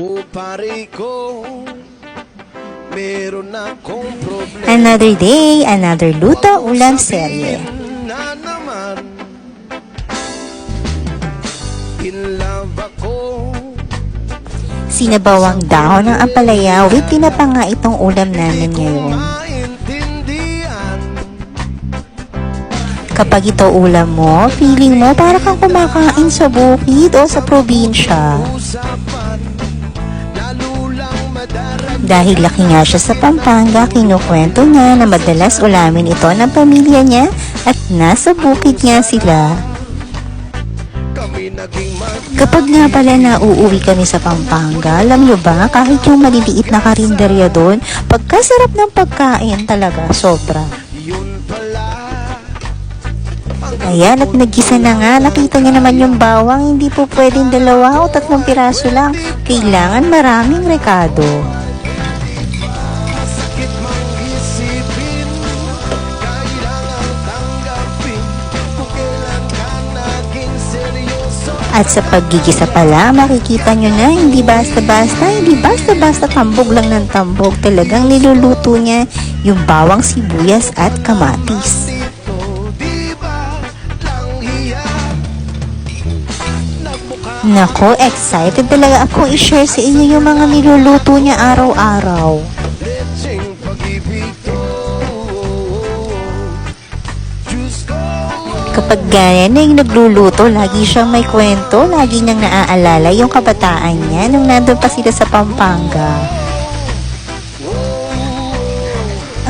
O pare ko, meron akong problema. Another day, another luto ulam serye. Na naman, in love ako. Sinabawang dahon ng ampalaya with tinapa nga itong ulam namin ngayon. Kapag ito ulam mo, feeling mo para kang kumakain sa bukid o sa probinsya. Dahil laki nga siya sa Pampanga, kinukwento niya na madalas ulamin ito ng pamilya niya at nasa bukid nga sila. Kapag nga pala nauuwi kami sa Pampanga, alam nyo ba, kahit yung maliliit na karinderya doon, pagkasarap ng pagkain talaga, sobra. Ayan, at nagisa na nga, nakita niya naman yung bawang, hindi po pwedeng 2 o 3 piraso lang, kailangan maraming rekado. At sa paggigisa pala, makikita nyo na hindi basta-basta tambog lang ng tambog. Talagang niluluto niya yung bawang sibuyas at kamatis. Nako, excited talaga ako i-share sa inyo yung mga niluluto niya araw-araw. Kapag ganyan na yung nagluluto, lagi siyang may kwento, lagi niyang naaalala yung kabataan niya nung nandun pa sila sa Pampanga.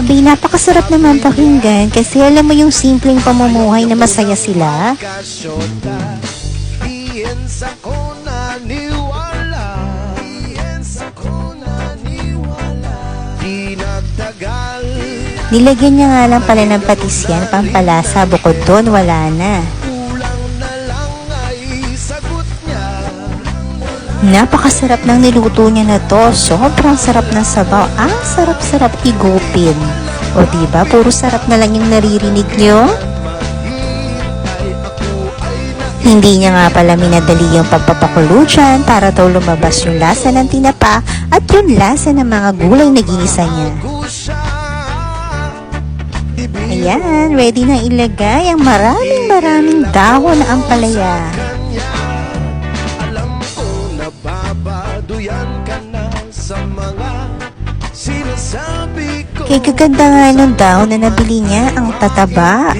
Abay, napakasarap naman pakinggan kasi alam mo yung simpleng pamumuhay na masaya sila. Nilagyan niya nga lang pala ng patis yan, pampalasa, bukod doon wala na. Napakasarap ng niluto niya na to, sobrang sarap ng sabaw, sarap-sarap higupin. O diba, puro sarap na lang yung naririnig niyo? Hindi niya nga pala minadali yung pagpapakulo dyan para daw lumabas yung lasa ng tinapa at yung lasa ng mga gulay na ginisa niya. Ayan, ready na ilagay ang maraming dahon na ampalaya. Kaya kaganda nga ng dahon na nabili niya, ang tataba.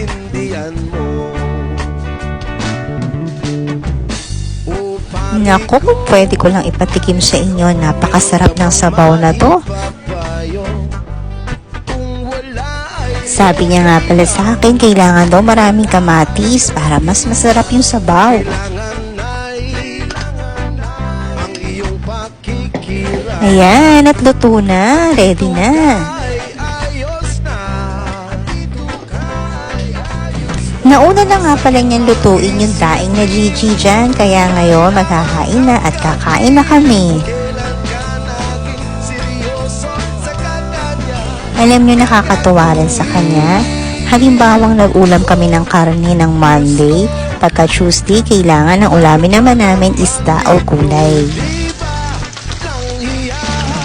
Naku, kung pwede ko lang ipatikim sa inyo, napakasarap ng sabaw na to. Sabi niya nga pala sa akin, kailangan daw maraming kamatis para mas masarap yung sabaw. Ayan, at luto na, ready na. Nauna na nga pala niyang lutuin yung daing na Gigi dyan, kaya ngayon magkakain na at kakain na kami. Alam nyo, nakakatuwa rin sa kanya. Halimbawang nag-ulam kami ng karne ng Monday, pagka Tuesday, kailangan ng ulamin naman namin isda o gulay.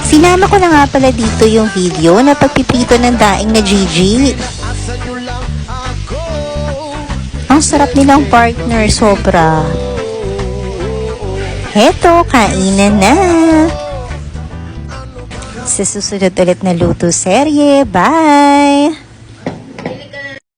Sinama ko na nga pala dito yung video na pagpipito ng daing na Gigi. Ang sarap nilang partner, sobra. Heto, kainan na. Sa susunod ulit na luto serye. Bye!